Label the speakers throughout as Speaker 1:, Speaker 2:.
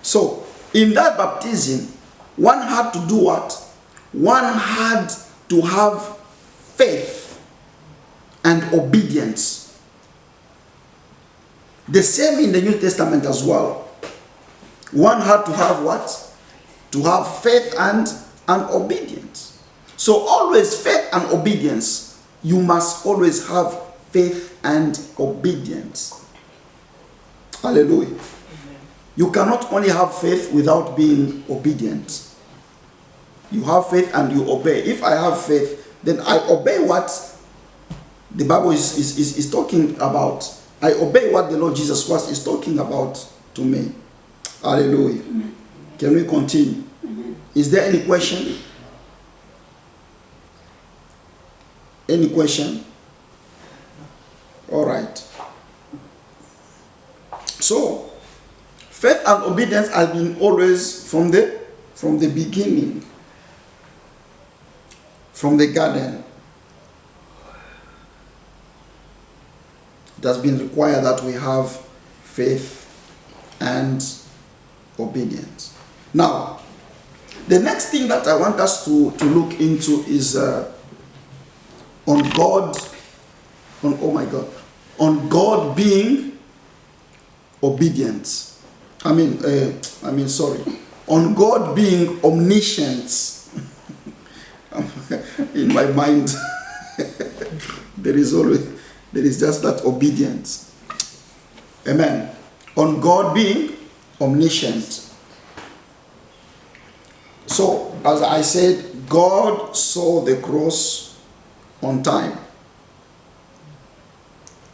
Speaker 1: So, in that baptism, one had to do what? One had to have faith and obedience. The same in the New Testament as well. One had to have what? To have faith and obedience. So always faith and obedience. You must always have faith and obedience. Hallelujah. Amen. You cannot only have faith without being obedient. You have faith and you obey. If I have faith, then I obey what the Bible is talking about. I obey what the Lord Jesus Christ is talking about to me. Hallelujah. Amen. Can we continue? Amen. Is there any question? Any question? All right. So, faith and obedience has been always from the beginning, from the garden. It has been required that we have faith and obedience. Now, the next thing that I want us to look into is on God being obedient. On God being omniscient. In my mind, there is just that obedience. Amen. On God being omniscient. So, as I said, God saw the cross on time.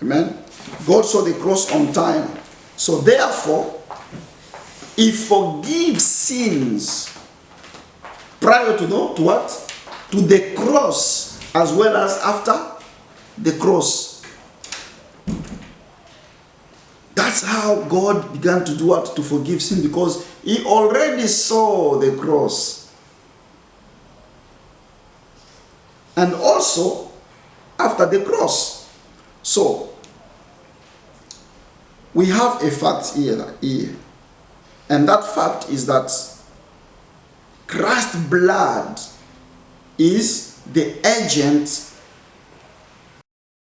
Speaker 1: Amen. God saw the cross on time. So therefore, He forgives sins prior to what? To the cross, as well as after the cross. That's how God began to do what? To forgive sin, because He already saw the cross. And also after the cross. So, we have a fact here. And that fact is that Christ's blood is the agent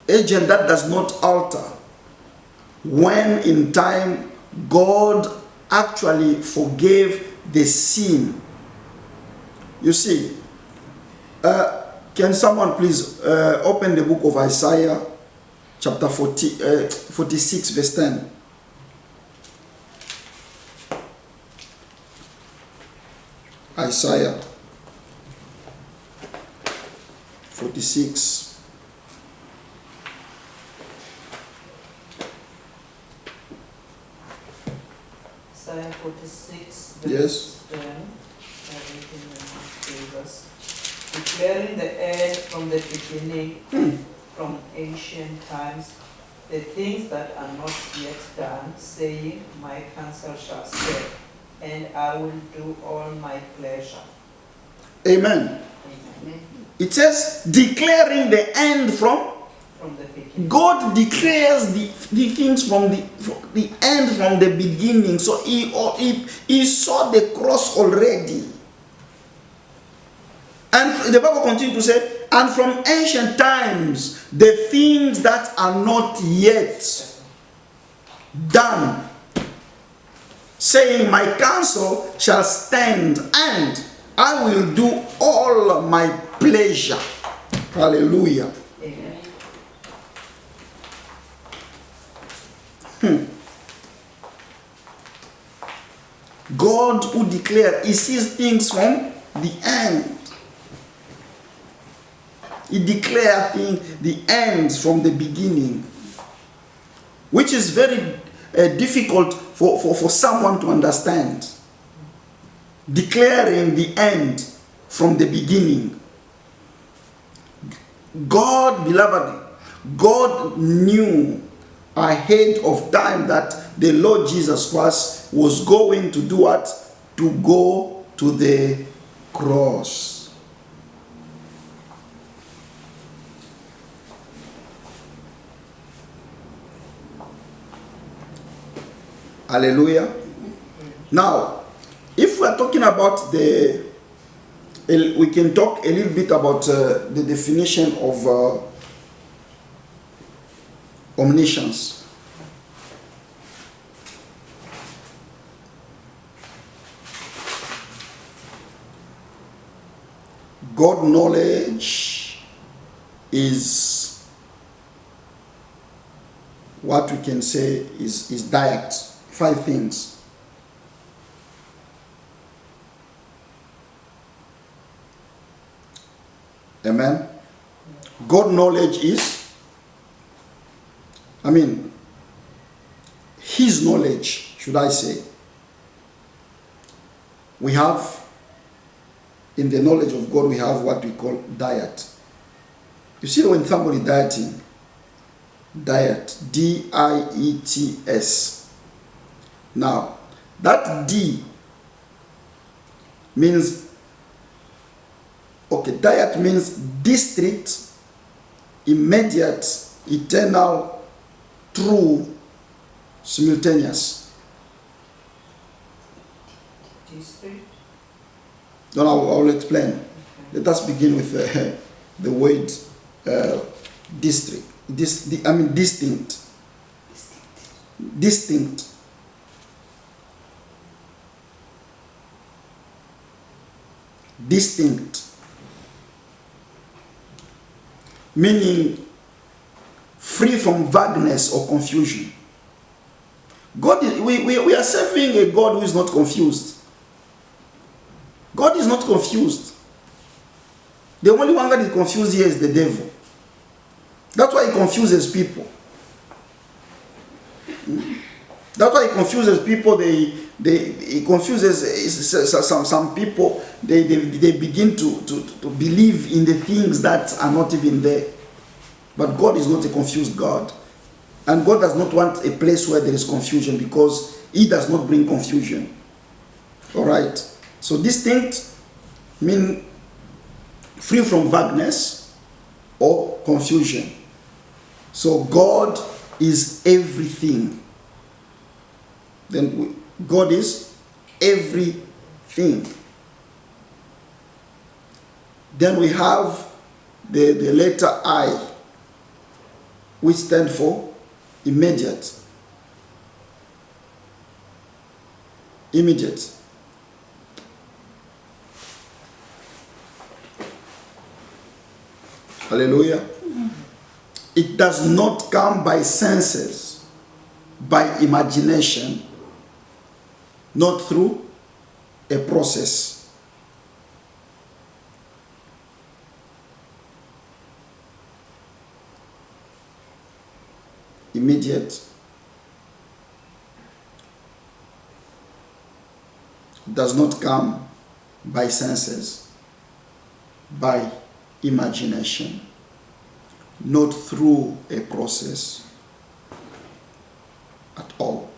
Speaker 1: that does not alter. When in time God actually forgave the sin. You see, can someone please open the book of Isaiah chapter 46 verse 10. Isaiah 46.
Speaker 2: Isaiah 46,
Speaker 1: Yes.
Speaker 2: 10, declaring the end from the beginning, from ancient times, the things that are not yet done, saying, my counsel shall stand, and I will do all my pleasure.
Speaker 1: Amen.
Speaker 2: Amen.
Speaker 1: It says, declaring the end from
Speaker 2: the beginning.
Speaker 1: God declares the things from the end, from the beginning. So he saw the cross already. And the Bible continues to say, and from ancient times, the things that are not yet done, saying, my counsel shall stand, and I will do all my pleasure. Hallelujah.
Speaker 2: Amen.
Speaker 1: God who declared, He sees things from the end. He declared the end from the beginning, which is very difficult for someone to understand. Declaring the end from the beginning. God, beloved, God knew ahead of time that the Lord Jesus Christ was going to do what? To go to the cross. Hallelujah. Now, if we are talking about we can talk a little bit about the definition of omniscience. God knowledge is what we can say is diet. 5 things. Amen. God knowledge is, His knowledge, should I say. We have, in the knowledge of God, we have what we call diet. You see, when somebody dieting, diet, D-I-E-T-S. Now, that D means, diet means district, immediate, eternal, true, simultaneous.
Speaker 2: District?
Speaker 1: Then I'll explain. Okay. Let us begin with the word district. Distinct. Distinct. Distinct. Meaning free from vagueness or confusion. God is, we are serving a God who is not confused. God is not confused. The only one that is confused here is the devil. That's why he confuses people. That's why he confuses people. He confuses some people. They begin to believe in the things that are not even there. But God is not a confused God. And God does not want a place where there is confusion, because He does not bring confusion. Alright? So distinct mean free from vagueness or confusion. So God is everything. Then God is everything. Then we have the letter I, which stands for immediate. Immediate. Hallelujah. It does not come by senses, by imagination, not through a process. Immediate. Does not come by senses, by imagination, not through a process at all.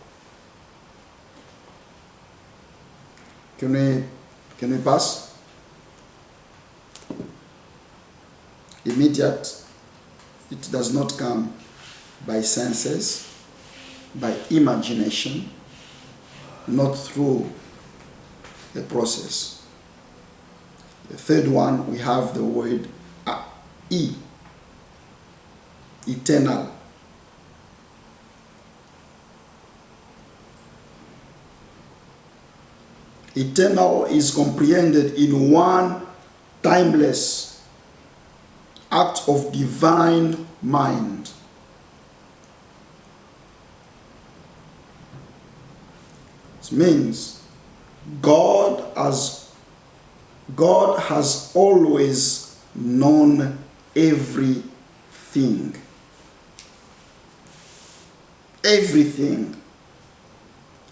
Speaker 1: Can we pass? Immediate. It does not come by senses, by imagination, not through a process. The third one, we have the word E, eternal. Eternal is comprehended in one timeless act of divine mind. It means God has always known everything. Everything.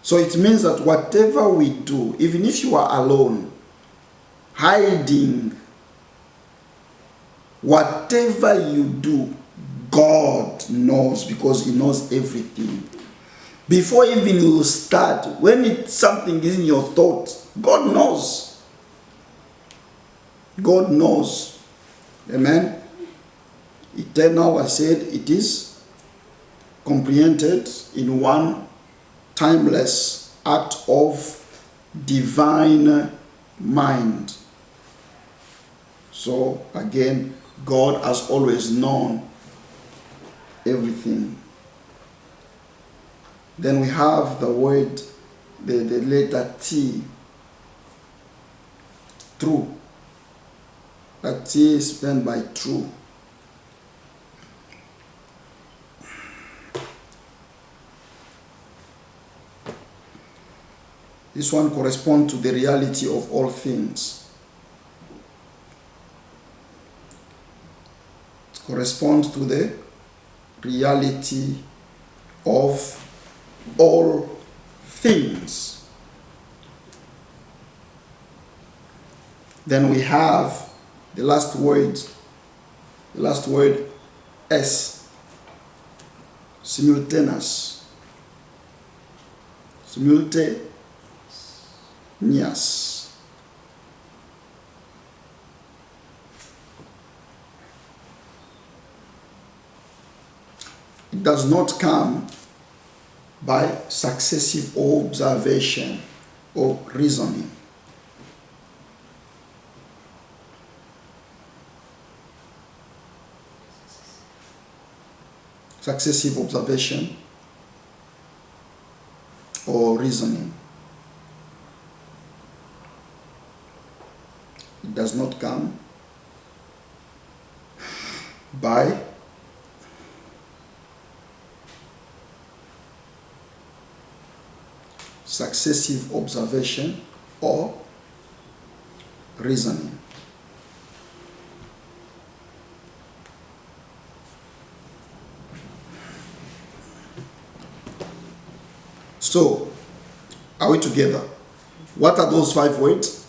Speaker 1: So it means that whatever we do, even if you are alone, hiding, whatever you do, God knows, because He knows everything. Before even you start, when something is in your thoughts, God knows. God knows. Amen. Eternal, I said, it is comprehended in one timeless act of divine mind. So again, God has always known everything. Then we have the word, the letter T, true. That T is spelled by true. This one corresponds to the reality of all things. It corresponds to the reality of all things. Then we have the last word S, simultaneous. Simultaneous. It does not come by successive observation or reasoning. Successive observation or reasoning. It does not come by successive observation or reasoning. So, are we together? What are those 5 words?